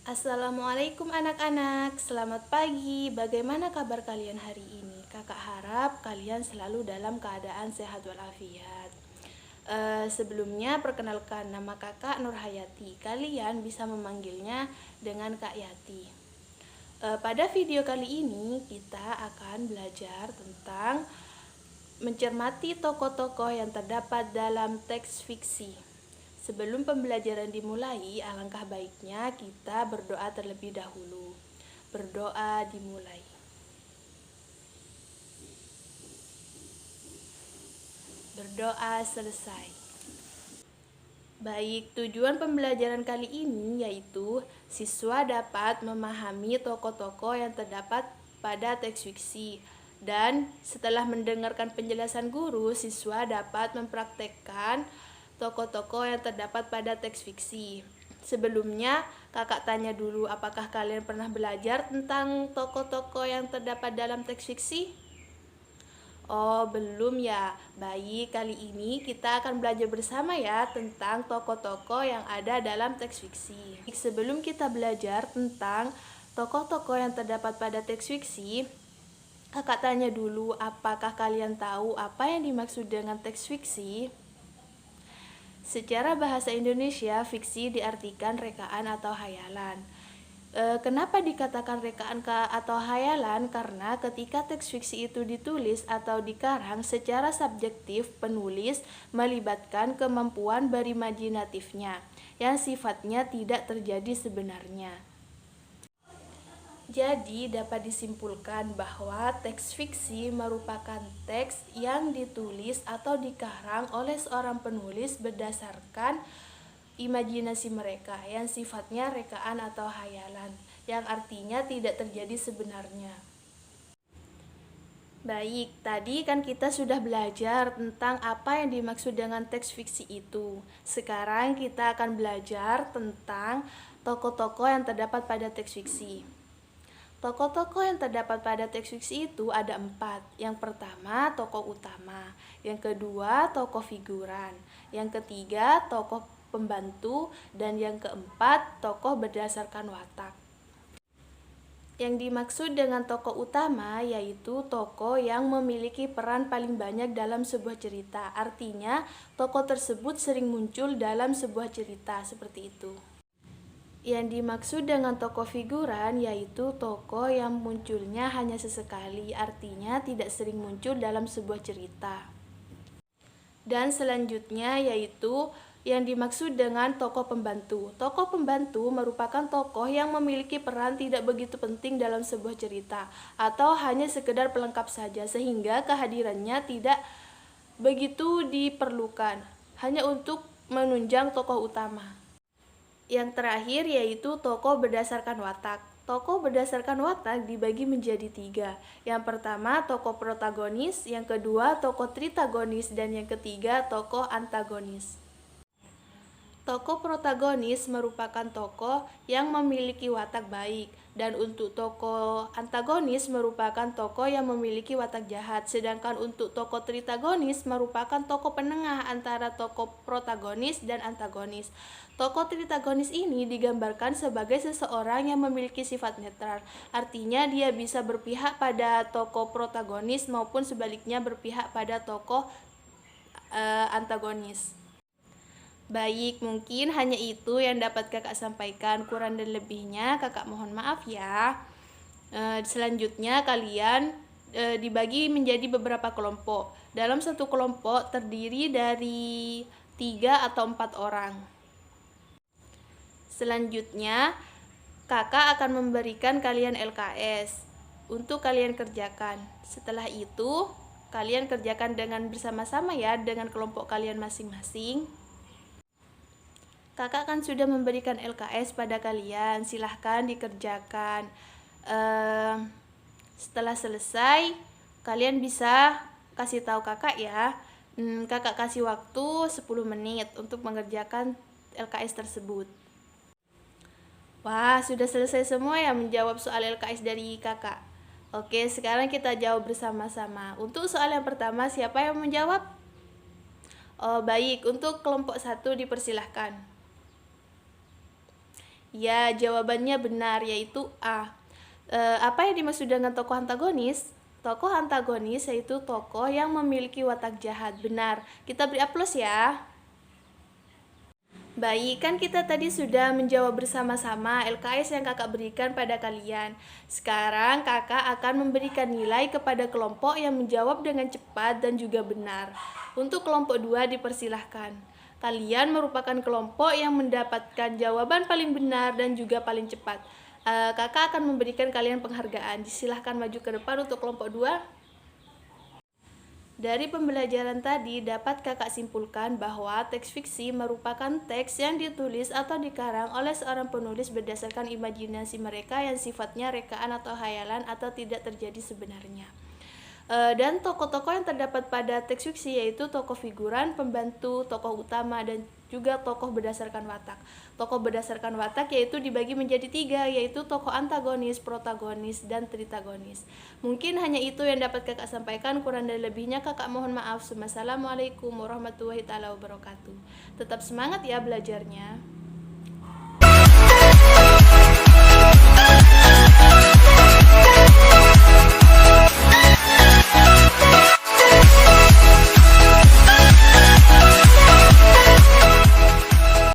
Assalamualaikum anak-anak, selamat pagi. Bagaimana kabar kalian hari ini? Kakak harap kalian selalu dalam keadaan sehat walafiat. Sebelumnya perkenalkan, nama kakak Nur Hayati. Kalian bisa memanggilnya dengan Kak Yati. Pada video kali ini kita akan belajar tentang mencermati tokoh-tokoh yang terdapat dalam teks fiksi. Sebelum pembelajaran dimulai, alangkah baiknya kita berdoa terlebih dahulu. Berdoa dimulai. Berdoa selesai. Baik, tujuan pembelajaran kali ini yaitu siswa dapat memahami tokoh-tokoh yang terdapat pada teks fiksi. Dan setelah mendengarkan penjelasan guru, siswa dapat mempraktekkan tokoh-tokoh yang terdapat pada teks fiksi. Sebelumnya, kakak tanya dulu, apakah kalian pernah belajar tentang tokoh-tokoh yang terdapat dalam teks fiksi? Oh, belum ya. Baik, kali ini kita akan belajar bersama ya tentang tokoh-tokoh yang ada dalam teks fiksi. Sebelum kita belajar tentang tokoh-tokoh yang terdapat pada teks fiksi, kakak tanya dulu, apakah kalian tahu apa yang dimaksud dengan teks fiksi? Secara bahasa Indonesia, fiksi diartikan rekaan atau hayalan. Kenapa dikatakan rekaan atau hayalan? Karena ketika teks fiksi itu ditulis atau dikarang secara subjektif, penulis melibatkan kemampuan berimajinatifnya yang sifatnya tidak terjadi sebenarnya. Jadi dapat disimpulkan bahwa teks fiksi merupakan teks yang ditulis atau dikarang oleh seorang penulis berdasarkan imajinasi mereka yang sifatnya rekaan atau hayalan, yang artinya tidak terjadi sebenarnya. Baik, tadi kan kita sudah belajar tentang apa yang dimaksud dengan teks fiksi itu. Sekarang kita akan belajar tentang tokoh-tokoh yang terdapat pada teks fiksi. Tokoh-tokoh yang terdapat pada teks fiksi itu ada 4. Yang pertama, tokoh utama. Yang kedua, tokoh figuran. Yang ketiga, tokoh pembantu. Dan yang keempat, tokoh berdasarkan watak. Yang dimaksud dengan tokoh utama yaitu tokoh yang memiliki peran paling banyak dalam sebuah cerita. Artinya, tokoh tersebut sering muncul dalam sebuah cerita, seperti itu. Yang dimaksud dengan tokoh figuran yaitu tokoh yang munculnya hanya sesekali, artinya tidak sering muncul dalam sebuah cerita. Dan selanjutnya yaitu yang dimaksud dengan tokoh pembantu. Tokoh pembantu merupakan tokoh yang memiliki peran tidak begitu penting dalam sebuah cerita atau hanya sekedar pelengkap saja, sehingga kehadirannya tidak begitu diperlukan, hanya untuk menunjang tokoh utama. Yang terakhir yaitu tokoh berdasarkan watak. Tokoh berdasarkan watak dibagi menjadi 3. Yang pertama tokoh protagonis, yang kedua tokoh tritagonis, dan yang ketiga tokoh antagonis. Tokoh protagonis merupakan tokoh yang memiliki watak baik, dan untuk tokoh antagonis merupakan tokoh yang memiliki watak jahat. Sedangkan untuk tokoh tritagonis merupakan tokoh penengah antara tokoh protagonis dan antagonis. Tokoh tritagonis ini digambarkan sebagai seseorang yang memiliki sifat netral, artinya dia bisa berpihak pada tokoh protagonis maupun sebaliknya berpihak pada tokoh antagonis. Baik, mungkin hanya itu yang dapat kakak sampaikan. Kurang dan lebihnya kakak mohon maaf ya. Selanjutnya kalian dibagi menjadi beberapa kelompok. Dalam satu kelompok terdiri dari 3 atau 4 orang. Selanjutnya kakak akan memberikan kalian LKS untuk kalian kerjakan. Setelah itu kalian kerjakan dengan bersama-sama ya dengan kelompok kalian masing-masing. Kakak kan sudah memberikan LKS pada kalian, silahkan dikerjakan. Setelah selesai, kalian bisa kasih tahu kakak ya. Kakak kasih waktu 10 menit untuk mengerjakan LKS tersebut. Wah, sudah selesai semua ya menjawab soal LKS dari kakak. Oke, sekarang kita jawab bersama-sama. Untuk soal yang pertama, siapa yang menjawab? Oh, baik, untuk kelompok 1 dipersilahkan. Ya, jawabannya benar, yaitu A. Apa yang dimaksud dengan tokoh antagonis? Tokoh antagonis yaitu tokoh yang memiliki watak jahat. Benar. Kita beri aplaus ya. Baik, kan kita tadi sudah menjawab bersama-sama LKS yang kakak berikan pada kalian. Sekarang kakak akan memberikan nilai kepada kelompok yang menjawab dengan cepat dan juga benar. Untuk kelompok 2 dipersilahkan. Kalian merupakan kelompok yang mendapatkan jawaban paling benar dan juga paling cepat. Kakak akan memberikan kalian penghargaan. Silahkan maju ke depan untuk kelompok 2. Dari pembelajaran tadi, dapat kakak simpulkan bahwa teks fiksi merupakan teks yang ditulis atau dikarang oleh seorang penulis berdasarkan imajinasi mereka yang sifatnya rekaan atau khayalan atau tidak terjadi sebenarnya. Dan tokoh-tokoh yang terdapat pada teks fiksi yaitu tokoh figuran, pembantu, tokoh utama, dan juga tokoh berdasarkan watak. Tokoh berdasarkan watak yaitu dibagi menjadi 3, yaitu tokoh antagonis, protagonis, dan tritagonis. Mungkin hanya itu yang dapat kakak sampaikan, kurang dan lebihnya kakak mohon maaf. Wassalamualaikum warahmatullahi wabarakatuh. Tetap semangat ya belajarnya.